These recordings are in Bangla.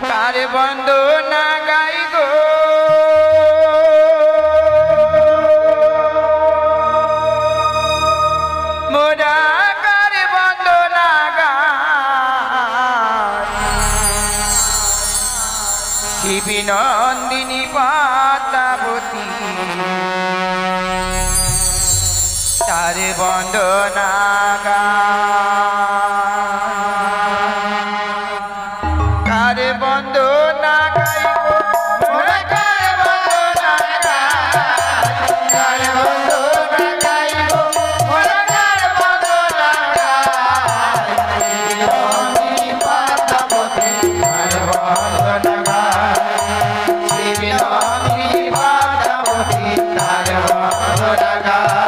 কার বন্দনা গাই গো মোরা কার বন্দনা গাই শিবী নন্দিনী পাতাবতী তার বন্দনা গাই বন্দনা গাইব মোরা কার বন্দনা গাই কার বন্দনা গাইব মোরা কার বন্দনা গাই শিবী পাতাবতী কার বন্দনা গাই শিবী নন্দিনী পাতাবতী কার বন্দনা গাই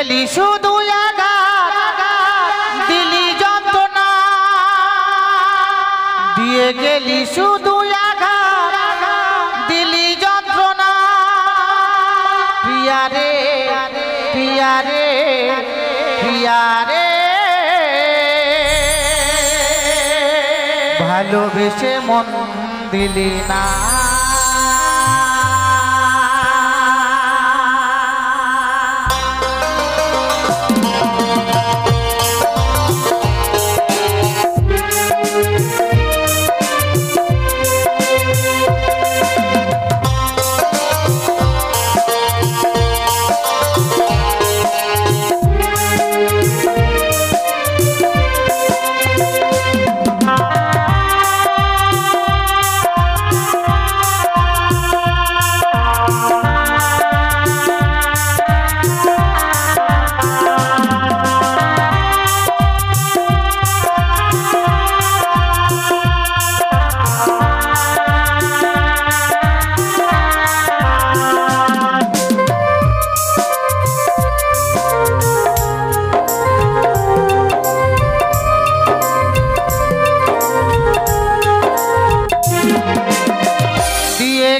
গেলি শুধু আঘাত দিলি যন্ত্রণা দিয়ে গেলি শুধু আঘাত দিলি যন্ত্রণা প্রিয়া রে প্রিয়া রে প্রিয়া রে ভালোবেসে মন দিলি না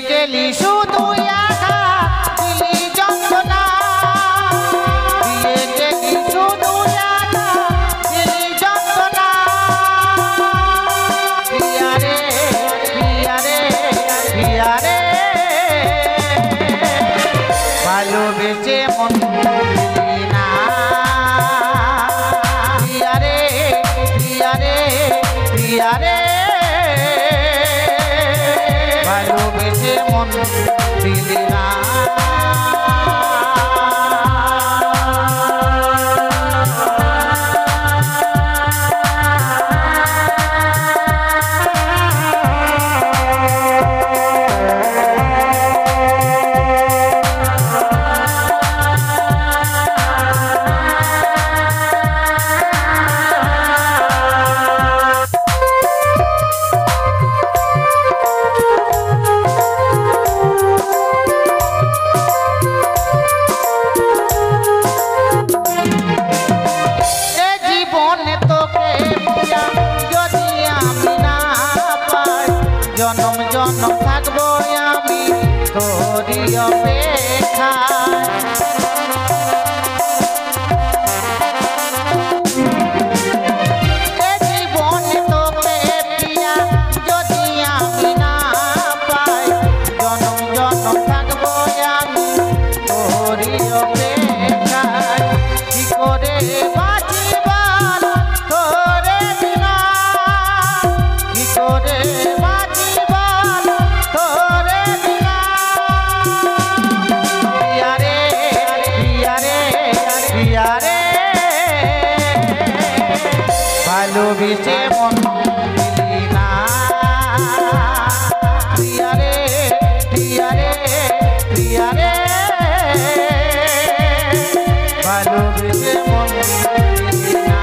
গেলি শুধু আঘাত দিলি যন্ত্রণা দিয়ে গেলি শুধু আঘাত দিলি যন্ত্রণা প্রিয়া রে প্রিয়া রে প্রিয়া রে ভালোবেসে মন দিলি না প্রিয়া রে প্রিয়া রে প্রিয়া রে ভালোবেসে মন দিলি না জনম জনম থাকবো আমি তোরি অপেক্ষায় জীবনে তোকে প্রিয়া যদি আমি না পাই জনম জনম থাকবো আমি তোরি অপেক্ষায় কি করে বাঁচি বল তোরে বিনা কি করে ভালোবেসে মন দিলি না প্রিয়া রে প্রিয়া রে প্রিয়া রে ভালোবেসে মন দিলি না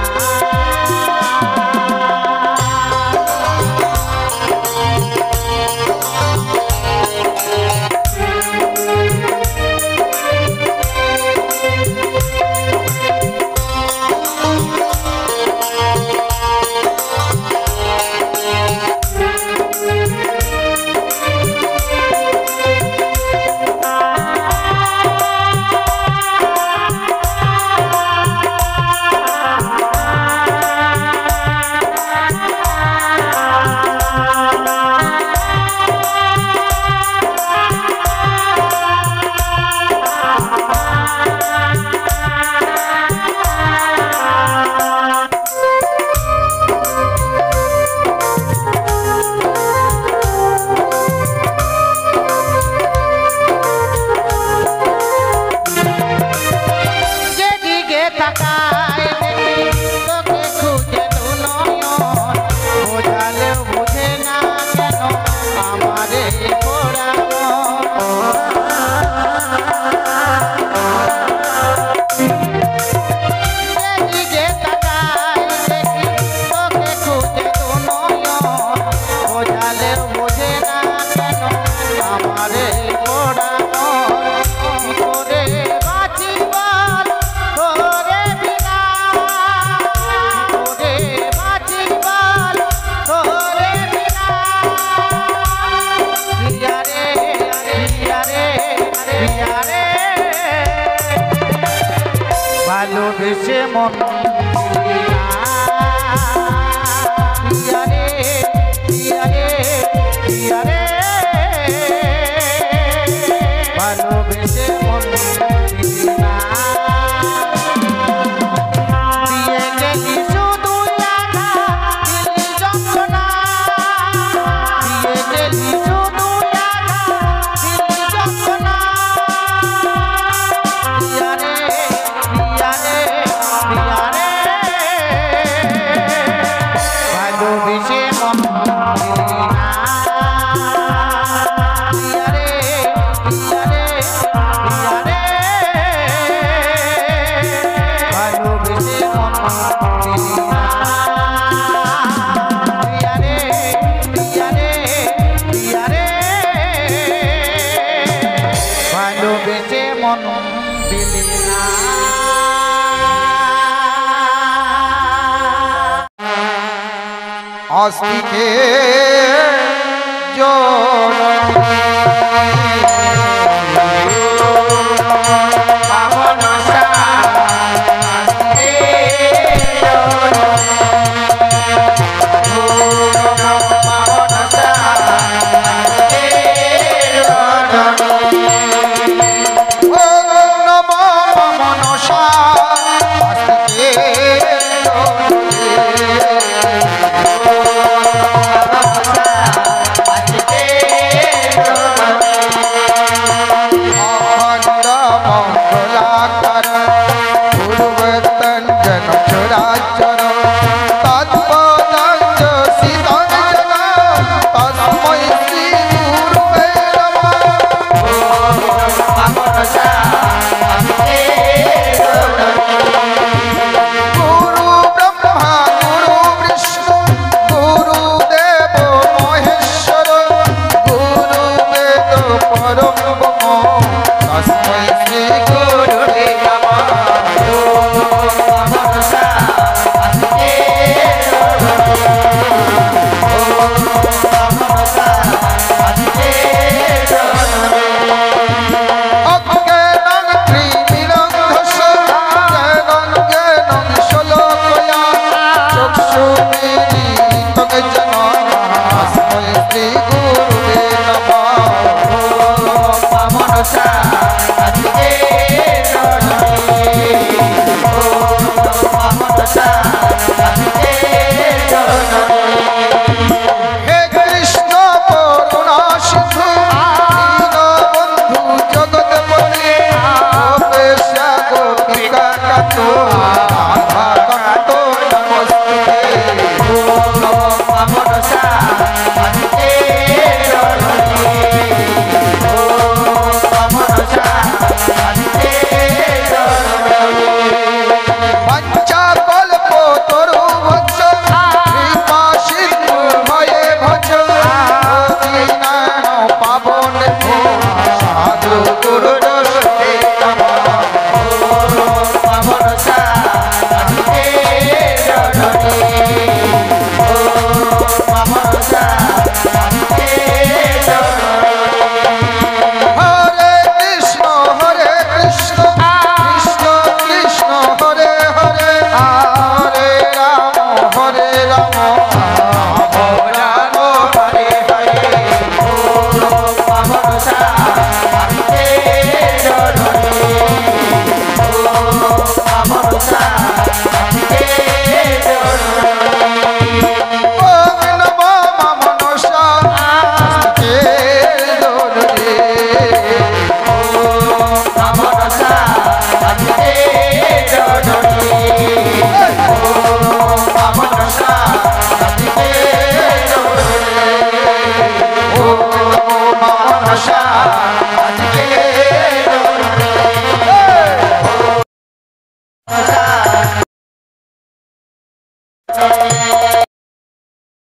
আমারে মোড়া কি করে বাঁচিবার ভালোবেসে মন দিয়া রে দিয়া রে দিয়া রে ভালোবেসে মন দিলি না দিয়ে গেলি শুধু একা দিলি যন্ত্রণা দিয়ে গেলি শুধু একা দিলি যন্ত্রণা দিয়া রে দিয়া রে দিয়া রে ভালোবেসে মন দিলি না দিয়া রে দিয়া রে দিয়া রে ভালোবেসে মন দিলি না দিয়া রে দিয়া রে দিয়া রে ভালোবেসে মন দিলি না আস্তিকে জননী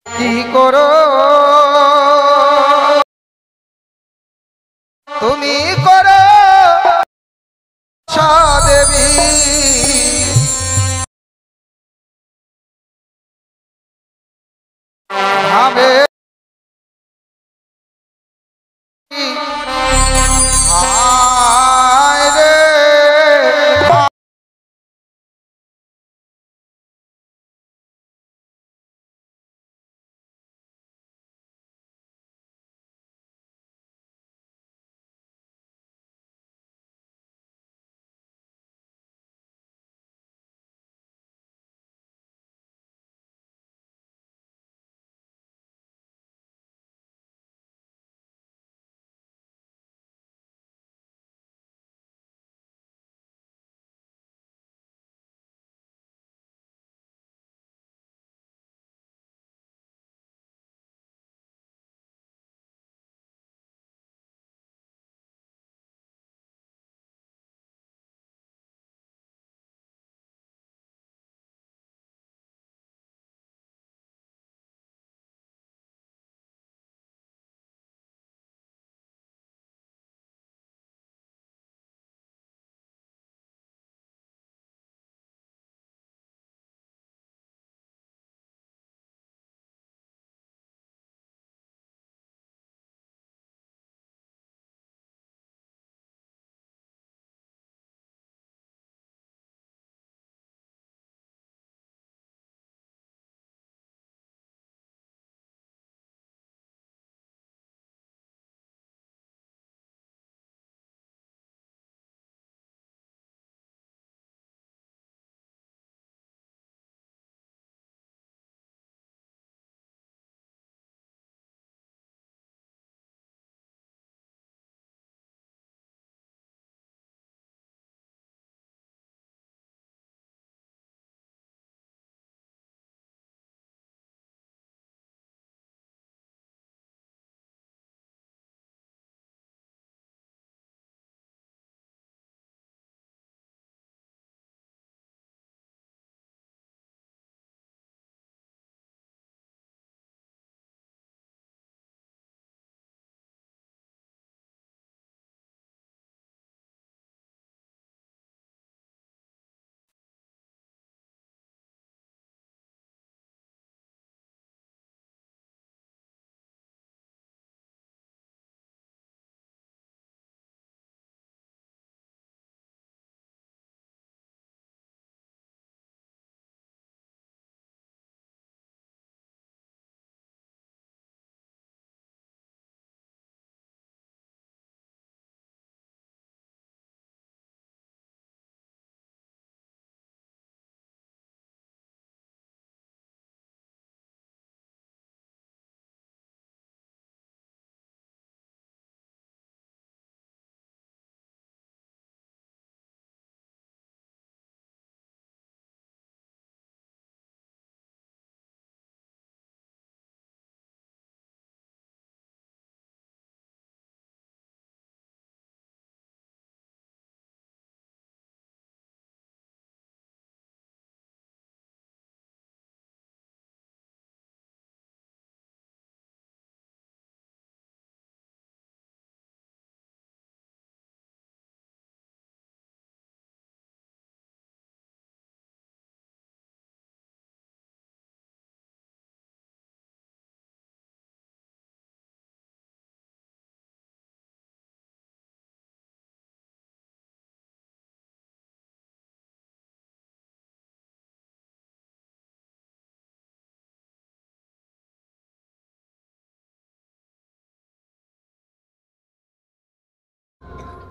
কি করো তুমি করো দেবী ভাবে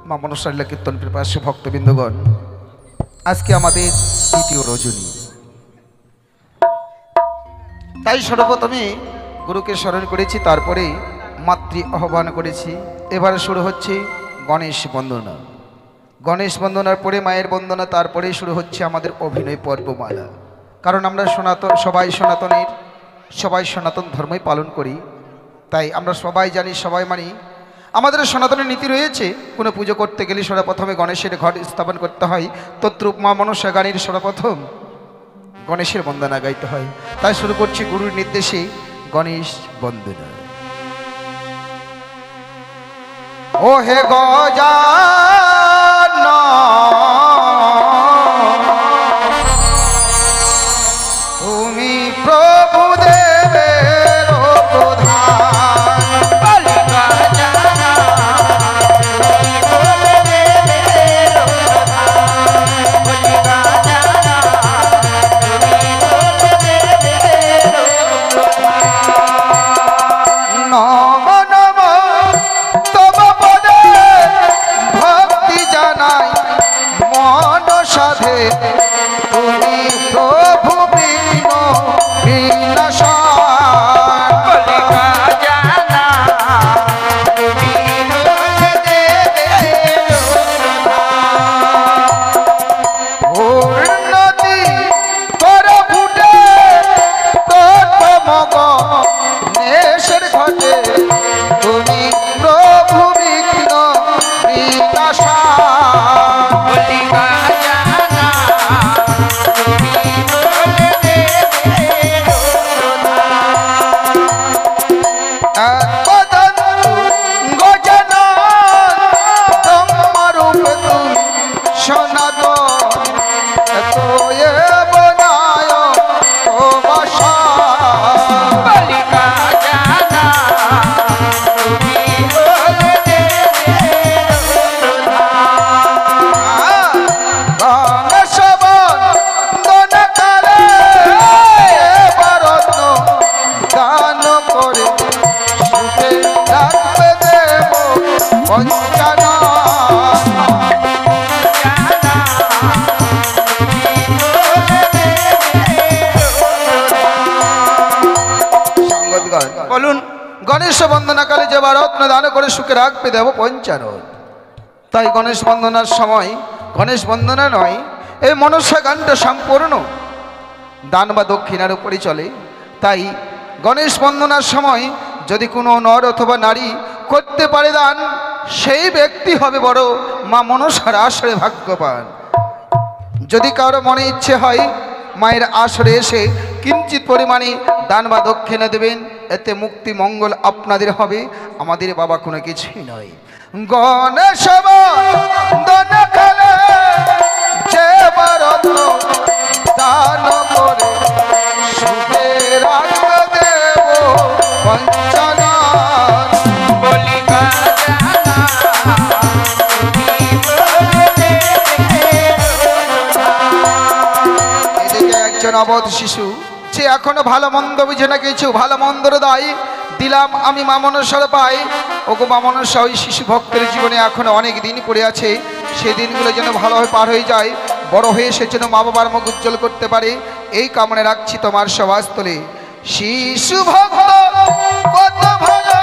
মা মনসার লীলা কীর্তন পিপাসু ভক্তবৃন্দগণ, আজকে আমাদের দ্বিতীয় রজনী। তাই সর্বপ্রথমে গুরুকে স্মরণ করেছি, তারপরে মাতৃ আহ্বান করেছি। এবারে শুরু হচ্ছে গণেশ বন্দনা। গণেশ বন্দনার পরে মায়ের বন্দনা, তারপরেই শুরু হচ্ছে আমাদের অভিনয় পর্বমালা। কারণ আমরা সবাই সনাতন ধর্মই পালন করি, তাই আমরা সবাই জানি, সবাই মানি। আমাদের সনাতনের নীতি রয়েছে, কোনো পুজো করতে গেলে সর্বপ্রথমে গণেশের ঘট স্থাপন করতে হয়। তদ্রূপ মা মনসা গানের সর্বপ্রথম গণেশের বন্দনা গাইতে হয়। তাই শুরু করছি গুরুর নির্দেশে গণেশ বন্দনা। ও হে গজানন তুমি প্রভু দেবের প্রধান, নম নম তব পদে ভক্তি জানাই মন সাধে, তুমি প্রভু বিঘ্ন বিনাশন। উন্নতি কর ফুটে তন্মগ নেশের ঘটে, তুমি প্রভু বিঘ্ন বিনাশন। বলুন, গণেশ বন্দনাকালে যে রত্ন দান করে সুখে রাখবে দেব পঞ্চানন। তাই গণেশ বন্দনার সময় গণেশ বন্দনা নয়, এই মনসা গানটা সম্পূর্ণ দান বা দক্ষিণার উপরই চলে। তাই গণেশ বন্দনার সময় যদি কোনো নর অথবা নারী করতে পারে দান, সেই ব্যক্তি হবে বড় মা মনসার আসরে ভাগ্যবান। যদি কারো মনে ইচ্ছে হয় মায়ের আসরে এসে কিঞ্চিত পরিমাণে দান বা দক্ষিণা দেবেন, এতে মুক্তি মঙ্গল আপনাদের হবে, আমাদের বাবা কোনো কিছুই নয়। গণেশ বন্দনাকালে যে রত্ন দান করে সুখে রাখবে দেব পঞ্চানন। একজন অবধ শিশু, যে এখনো ভালো মন্দ বুঝে না কিছু, ভালো মন্দর দায় দিলাম আমি মা মনসার পাই। ওগো মা মনসা, ওই শিশু ভক্তের জীবনে এখনো অনেক দিন পড়ে আছে, সেই দিনগুলো যেন ভালোভাবে পার হয়ে যায়, বড় হয়ে সে যেন মা বাবার মুখ উজ্জ্বল করতে পারে, এই কামনা রাখছি তোমার সভাস্থলে। শিশু ভক্ত কত ভালো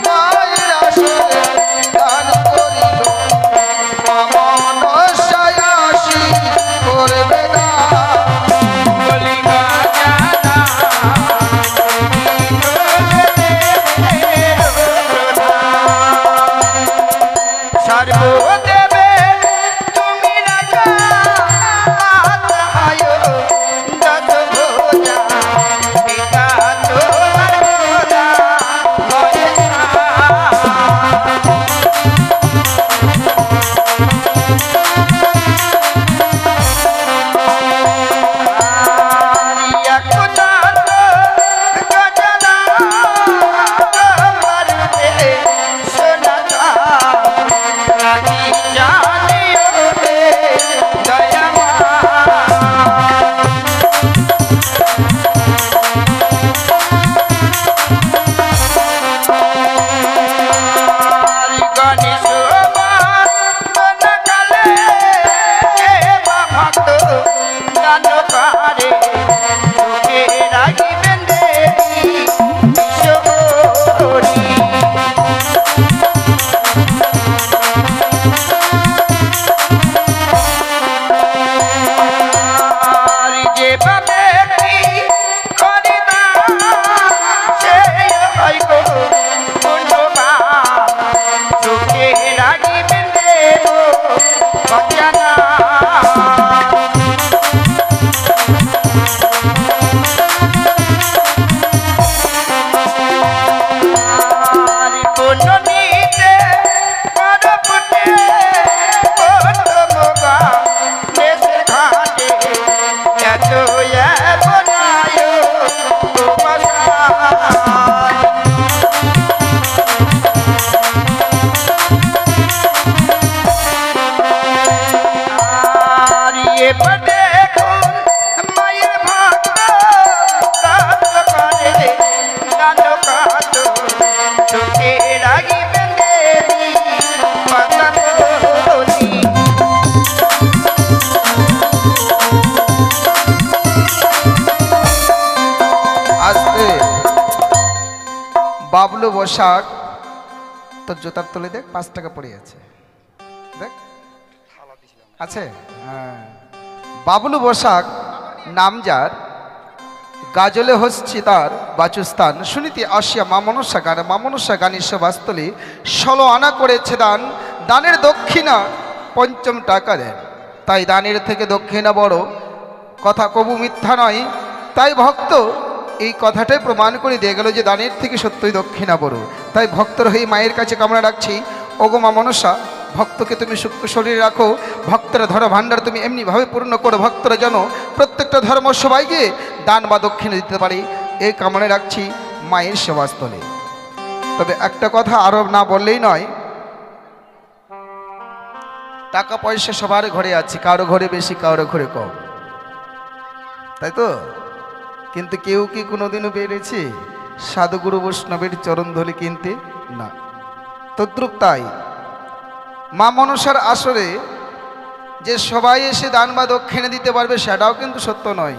মায়ের আসরে দান করিল, মা মনসায় আসি করবে না। সর্বদেবে তুমি রাজা রে সুখে রাখিবেন দেবী ঈশ্বরী। আর যে ব্যক্তি করে না সে হয় গো পুণ্যবান, সুখে রাখিবেন দেব বাঁচানা। আর পুণ্য নিতে পার ফুটে পদ্মগা দেশের ঘাটে এত বনায় উপাসান। আর এবার দেখুন মায়ের ভক্ত কাজ করে দান কাজ সুখে রাখিবেন দেবী পাতালি। আজকে বাবলু বসাক তোর জুতার তলে দেখ 5 টাকা পড়ে আছে, দেখ আছে। হ্যাঁ, বাবলু বসাক নাম যার, গাজলে হচ্ছে তার বাচস্থান। শুনিতে আসিয়া মা মনসা গান, মা মনসা গান বাস্তলে 16 আনা করেছে দান। দানের দক্ষিণা 5 টাকা দেন, তাই দানের থেকে দক্ষিণা বড়, কথা কবু মিথ্যা নয়। তাই ভক্ত এই কথাটাই প্রমাণ করে দিয়ে গেল যে দানের থেকে সত্যই দক্ষিণা বড়। তাই ভক্তর হয়ে মায়ের কাছে কামনা রাখছি, ওগো মা মনসা, ভক্তকে তুমি সূক্ষ্ম শরীরে রাখো, ভক্তরা ধর্ম ভাণ্ডার তুমি এমনিভাবে পূর্ণ করো, ভক্তরা যেন প্রত্যেকটা ধর্ম সবাইকে দান বা দক্ষিণা দিতে পারি, এই কামনা রাখছি মায়ের সেবাস্থলে। তবে একটা কথা আরো না বললেই নয়, টাকা পয়সা সবার ঘরে আছে, কারো ঘরে বেশি কারো ঘরে কম, তাই তো? কিন্তু কেউ কি কোনোদিনও পেরেছে সাধুগুরু বৈষ্ণবের চরণ ধুলি কিনতে? না। তদ্রূপ তাই মা মনসার আসরে যে সবাই এসে দান বা দক্ষিণা দিতে পারবে সেটাও কিন্তু সত্য নয়।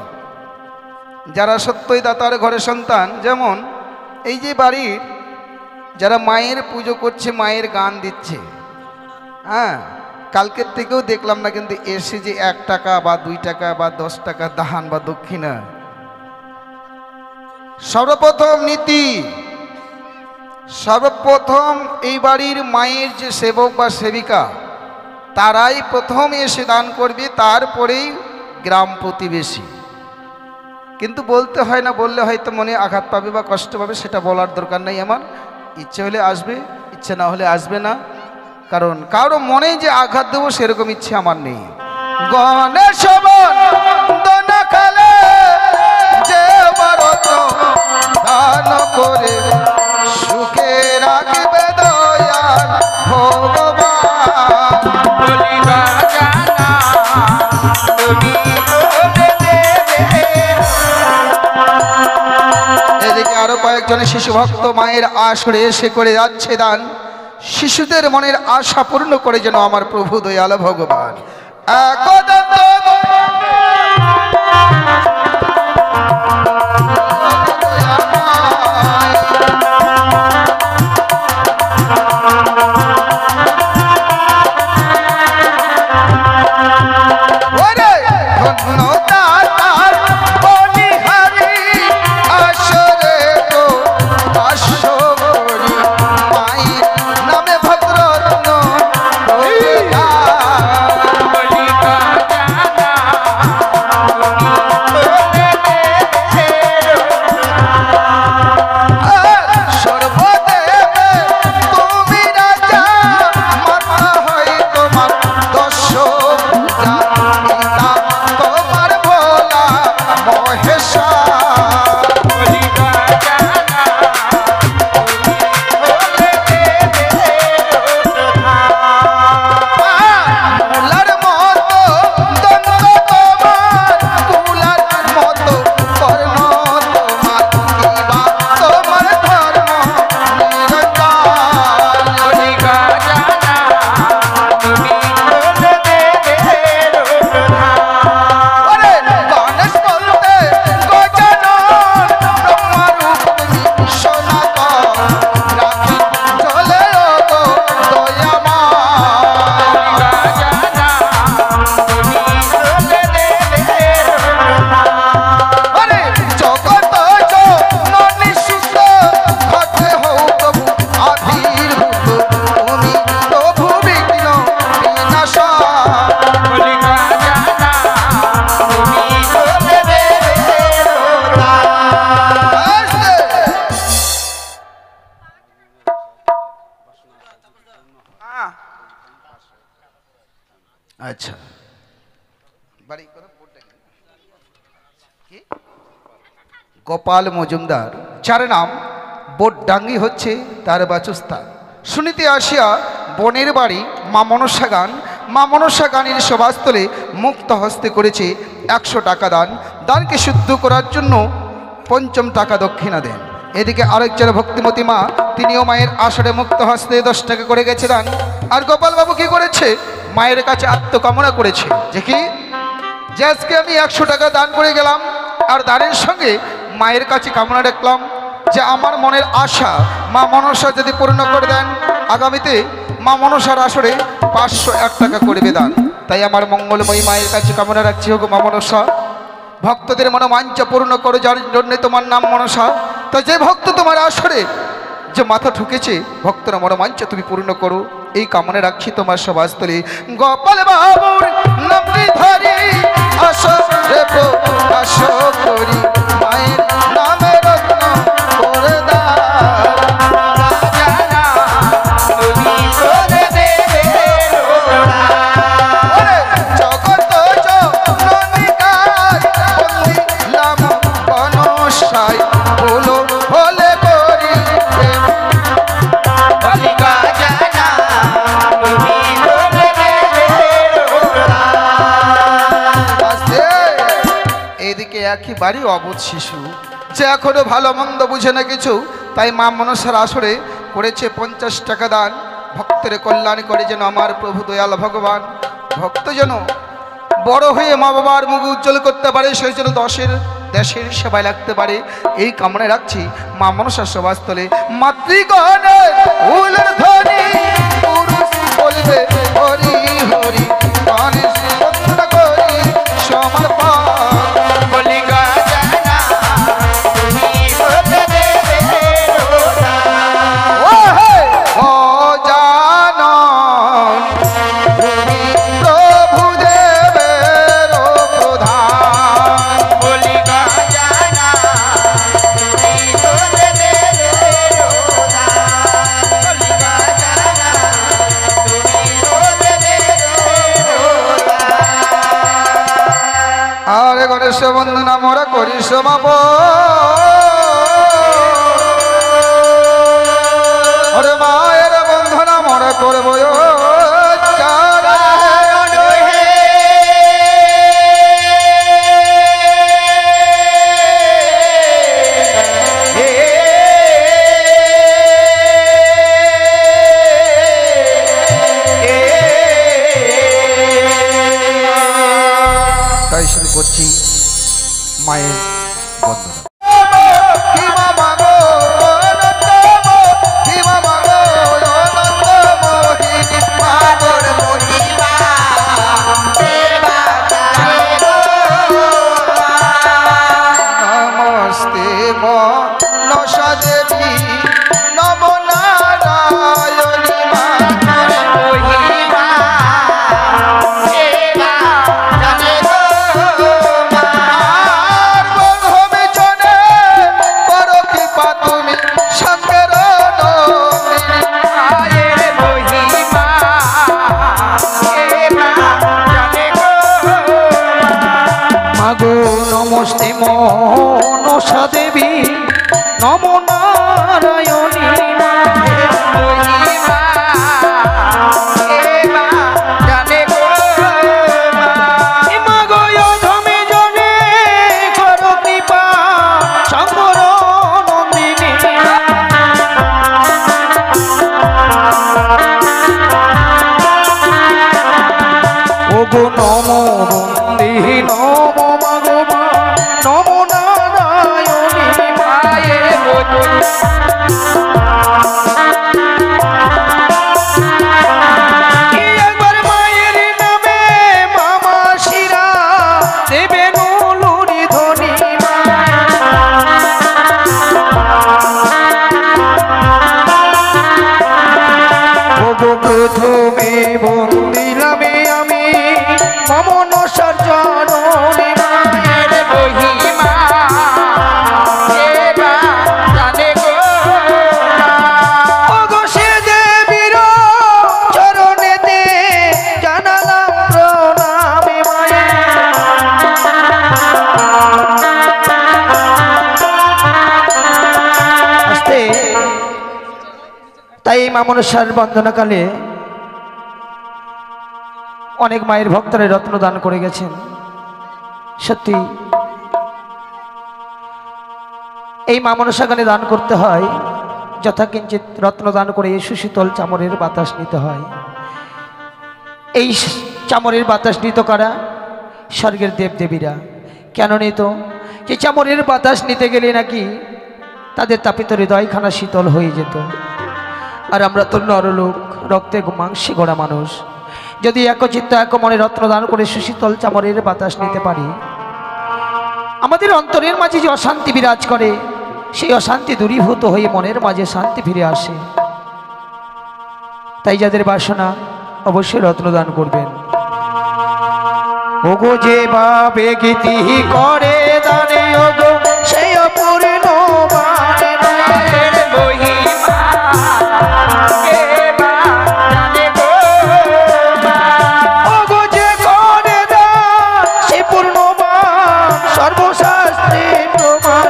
যারা সত্যই দাতার ঘরে সন্তান, যেমন এই যে বাড়ির যারা মায়ের পুজো করছে, মায়ের গান দিচ্ছে, হ্যাঁ, কালকের থেকেও দেখলাম না কিন্তু এসে যে 1 টাকা বা 2 টাকা বা 10 টাকা দান বা দক্ষিণা। সর্বপ্রথম নীতি, সর্বপ্রথম এই বাড়ির মায়ের যে সেবক বা সেবিকা তারাই প্রথম এসে দান করবে, তারপরেই গ্রাম প্রতিবেশী। কিন্তু বলতে হয় না, বললে হয়তো মনে আঘাত পাবে বা কষ্ট পাবে, সেটা বলার দরকার নেই আমার। ইচ্ছে হলে আসবে, ইচ্ছে না হলে আসবে না, কারণ কারো মনে যে আঘাত দেবো সেরকম ইচ্ছে আমার নেই। গণেশ বন্দনাকালে যে ভারত দান করে সুখে রাখবে দয়াল ভগবান। এদিকে আরো কয়েকজনের শিশু ভক্ত মায়ের আসরে এসে করে যাচ্ছে দান। শিশুদের মনের আশা পূর্ণ করে যেন আমার প্রভু দয়াল ভগবান একদন্ত গণেশ গোপাল মজুমদার, যার নাম বোটডাঙ্গি হচ্ছে তার বাসস্থান। শুনিতে আসিয়া বনের বাড়ি মা মনসা গান, মা মনসা গানের সভাস্থলে মুক্ত হস্তে করেছে 100 টাকা দান। দানকে শুদ্ধ করার জন্য 5 টাকা দক্ষিণা দেন। এদিকে আরেকজন ভক্তিমতী মা, তিনিও মায়ের আসরে মুক্ত হস্তে 10 টাকা করে গেছে দান। আর গোপাল বাবু কি করেছে? মায়ের কাছে আত্মকামনা করেছে যে কি, যে আজকে আমি 100 টাকা দান করে গেলাম, আর দানের সঙ্গে মায়ের কাছে কামনা রাখলাম যে আমার মনের আশা মা মনসা যদি পূর্ণ করে দেন, আগামীতে মা মনসার আসরে 501 টাকা করবে দান। তাই আমার মঙ্গলময়ী মায়ের কাছে কামনা রাখছি, হোক মা মনসা ভক্তদের মনোবাঞ্ছা পূর্ণ করো, যার জন্য তোমার নাম মনসা। তাই যে ভক্ত তোমার আসরে যে মাথা ঠুকেছে, ভক্তরা মনোবাঞ্ছা তুমি পূর্ণ করো, এই কামনা রাখছি তোমার সভাস্থলে। গোপাল বাবুর নাম ধরি আসো রে আসো করি, মায়ের নামে রত্ন করে একেবারে অবোধ শিশু, যে এখনো ভালো মন্দ বুঝে না কিছু, তাই মা মনসার আসরে করেছে 50 টাকা দান। ভক্তের কল্যাণ করে যেন আমার প্রভু দয়াল ভগবান, ভক্ত যেন বড় হয়ে মা বাবার মুখ উজ্জ্বল করতে পারে, সেই জন্য দেশের সেবায় লাগতে পারে, এই কামনা রাখছি মা মনসার সভাস্থলে। মাতৃগণে ফুলের ধ্বনি পুরুষ বলবে হরি হরি, গণেশ বন্দনা করি সমর্পণ। গণেশ বন্দনা মোরা করি সমাপন, মায়ের বন্ধনা মোরা করবো করছি মায়ের বন্দনা। নমস্তে মনসা দেবী নমো নারায়ণী মা। নমস্তে মনসা দেবী নমো নারায়ণী মায়ের মহিমা এবা জানে গো মা গো অধমে জনে করো কৃপা শঙ্কর নন্দিনী ও গো নমো নন্দিনী নমো নমো নারায়ণী মায়ের একবার মায়ের নামে মামা শিরা দেবে নুলুরি ধনী প্রথমে বন্দিলামে আমি মমনসার জননী মায়ের মহিমা এবা জানে গো মা মনসার বন্দনাকালে অনেক মায়ের ভক্তরা রত্ন দান করে গেছেন। সত্যি এই মা মনসা গানে দান করতে হয়, যথাকিঞ্চিত রত্ন দান করে সুশীতল চামরের বাতাস নিতে হয়। এই চামরের বাতাস নিত কারা? স্বর্গের দেবদেবীরা। কেন নিত? যে চামরের বাতাস নিতে গেলে নাকি তাদের তাপিত হৃদয়খানা শীতল হয়ে যেত। আর আমরা তো নরলোক, রক্তে মাংসে গড়া মানুষ, যদি একচিত্ত এক মনে রত্ন দান করে সুশীতল চামরের বাতাস নিতে পারি, আমাদের অন্তরের মাঝে যে অশান্তি বিরাজ করে সেই অশান্তি দূরীভূত হয়ে মনের মাঝে শান্তি ফিরে আসে। তাই যাদের বাসনা অবশ্যই রত্নদান করবেন। ওগো যে ভাবে গীতি করে দানে ওগো সেই অপূর্ণ বাণী মায়ের মহিমা কে বা জানে গো। ওগো যে করে দান সে পূর্ণবান সর্বশাস্ত্রে প্রমাণ।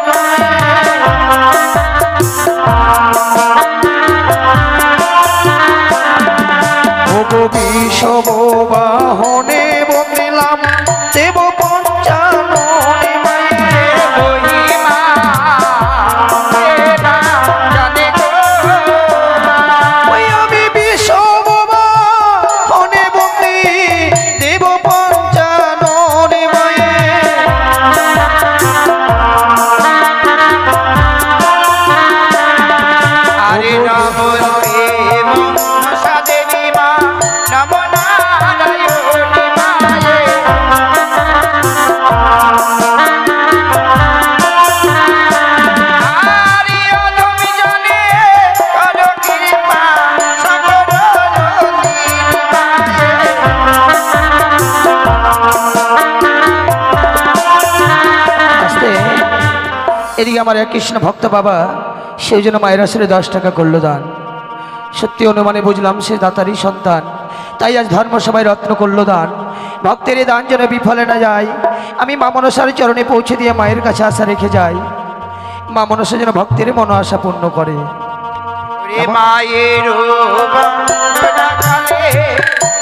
ওগো বিষম বাহনে বন্দিলাম দেব পঞ্চাননে মায়ের মহিমা কে বা জানে গো। ওই আমি বিষম বাহনে বন্দি দেব পঞ্চাননে মায়ের। আরে নম দেব মনসা দেবী মা, নম নারায়ণী মায়ে। আরে অধমি জানে করো কৃপা, সকল রোগীর মায়ে। আস্তে এদিকে আমার এক কৃষ্ণ ভক্ত বাবা সেই জন্য মায়ের আসলে 10 টাকা করলো দান। সত্যি অনুমানে বুঝলাম সে দাতারই সন্তান, তাই আজ ধর্মসভায় রত্ন করলো দান। ভক্তের এই দান যেন বিফলে না যায়, আমি মা মনসার চরণে পৌঁছে দিয়ে মায়ের কাছে আশা রেখে যাই। মা মনসা যেন ভক্তের মন আশা পূর্ণ করে। রে মায়ের বন্দনা কালে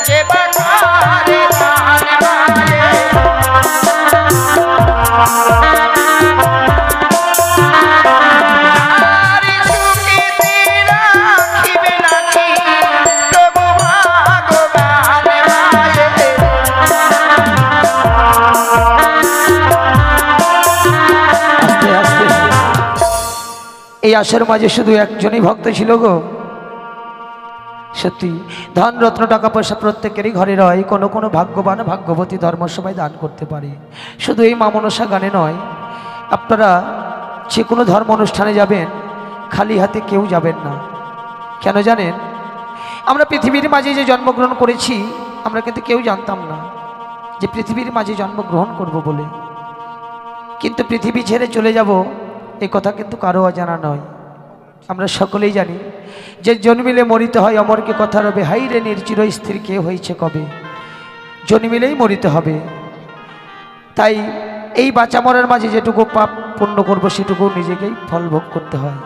যে বাকারে দান মায়ে। আরে সুখীতে রাখিবে নাকি প্রভু ভগবান মায়ে। আস্তে আস্তে এই আশার মাঝে শুধু একজনই ভক্ত ছিল গো। সত্যি ধন রত্ন টাকা পয়সা প্রত্যেকেরই ঘরে রয়, কোনো কোনো ভাগ্যবান ভাগ্যবতী ধর্মসভায় দান করতে পারে। শুধু এই মা মনসা গানে নয়, আপনারা যে কোনো ধর্ম অনুষ্ঠানে যাবেন খালি হাতে কেউ যাবেন না। কেন জানেন? আমরা পৃথিবীর মাঝে যে জন্মগ্রহণ করেছি আমরা কিন্তু কেউ জানতাম না যে পৃথিবীর মাঝে জন্মগ্রহণ করব বলে। কিন্তু পৃথিবী ছেড়ে চলে যাব এই কথা কিন্তু কারো অজানা নয়। আমরা সকলেই জানি যে জন্মিলে মরিতে হয়, অমরকে কথা রবে হাই রে নির্চির স্থির কে হয়েছে কবে। জন্মিলেই মরিতে হবে। তাই এই বাঁচা মরার মাঝে যেটুকু পাপ পুণ্য করবো সেটুকু নিজেকেই ফল ভোগ করতে হয়।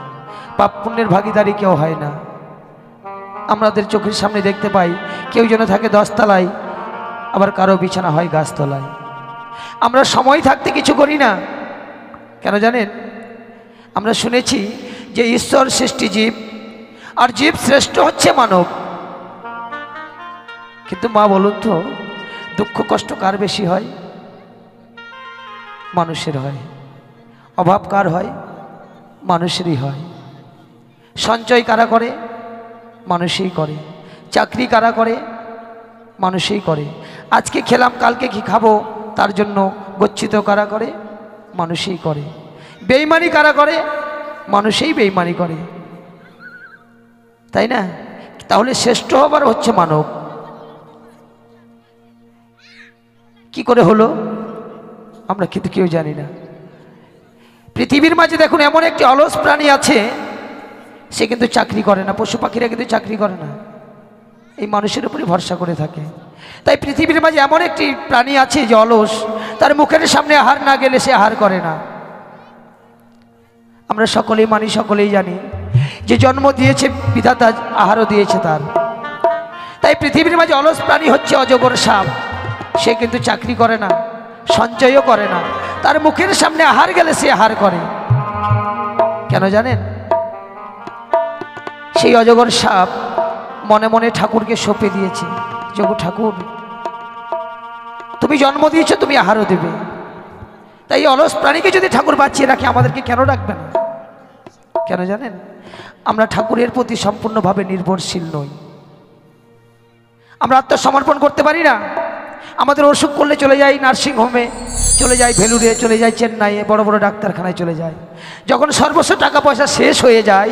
পাপ পুণ্যের ভাগিদারি কেউ হয় না। আমাদের চোখের সামনে দেখতে পাই কেউ যেন থাকে 10 তলায়, আবার কারো বিছানা হয় গাছতলায়। আমরা সময় থাকতে কিছু করি না। কেন জানেন? আমরা শুনেছি যে ঈশ্বর সৃষ্টি জীব, আর জীব শ্রেষ্ঠ হচ্ছে মানব। কিন্তু মা বলুন তো, দুঃখ কষ্ট কার বেশি হয়? মানুষের হয়। অভাব কার হয়? মানুষেরই হয়। সঞ্চয় কারা করে? মানুষই করে। চাকরি কারা করে? মানুষই করে। আজকে খেলাম কালকে কি খাবো তার জন্য গচ্ছিত কারা করে? মানুষই করে। বেঈমানি কারা করে? মানুষই বেঈমানি করে, তাই না? তাহলে শ্রেষ্ঠ হবার হচ্ছে মানব। কি করে হলো আমরা কিন্তু কেউ জানি না। পৃথিবীর মাঝে দেখুন এমন একটি অলস প্রাণী আছে, সে কিন্তু চাকরি করে না। পশু পাখিরা কিন্তু চাকরি করে না, এই মানুষের উপরই ভরসা করে থাকে। তাই পৃথিবীর মাঝে এমন একটি প্রাণী আছে যে অলস, তার মুখের সামনে আহার না গেলে সে আহার করে না। আমরা সকলেই মানি, সকলেই জানি যে জন্ম দিয়েছে বিধাতা আহারও দিয়েছে তার। তাই পৃথিবীর মাঝে অলস প্রাণী হচ্ছে অজগর সাপ। সে কিন্তু চাকরি করে না, সঞ্চয়ও করে না, তার মুখের সামনে আহার গেলে সে আহার করে। কেন জানেন? সেই অজগর সাপ মনে মনে ঠাকুরকে সঁপে দিয়েছে, যোগ ঠাকুর তুমি জন্ম দিয়েছো, তুমি আহারও দেবে। তাই অলস প্রাণীকে যদি ঠাকুর বাঁচিয়ে রাখে, আমাদেরকে কেন রাখবে না? কেন জানেন? আমরা ঠাকুরের প্রতি সম্পূর্ণভাবে নির্ভরশীল নই। আমরা আত্মসমর্পণ করতে পারি না। আমাদের অসুখ করলে চলে যাই নার্সিংহোমে, চলে যাই ভেলুরে, চলে যাই চেন্নাইয়ে, বড় বড় ডাক্তারখানায় চলে যায়। যখন সর্বস্ব টাকা পয়সা শেষ হয়ে যায়,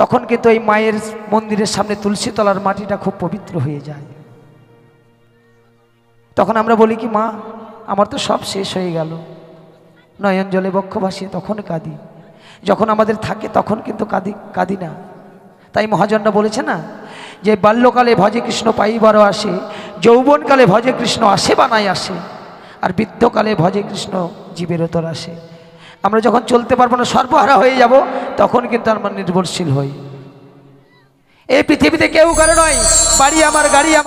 তখন কিন্তু এই মায়ের মন্দিরের সামনে তুলসী তলার মাটিটা খুব পবিত্র হয়ে যায়। তখন আমরা বলি কি, মা আমার তো সব শেষ হয়ে গেল। নয়ন জলে বক্ষ ভাসিয়ে তখন কাঁদি। যখন আমাদের থাকে তখন কিন্তু কাঁদি না। তাই মহাজনরা বলেছে না, যে বাল্যকালে ভজে কৃষ্ণ পাইবারও আসে, যৌবনকালে ভজে কৃষ্ণ আসে বা নাই আসে, আর বৃদ্ধকালে ভজে কৃষ্ণ জীবের তোর আসে। আমরা যখন চলতে পারবো না, সর্বহারা হয়ে যাব, তখন কিন্তু আমরা নির্ভরশীল হই। এই পৃথিবীতে কেউ কারো নয়। বাড়ি আমার, গাড়ি আমার।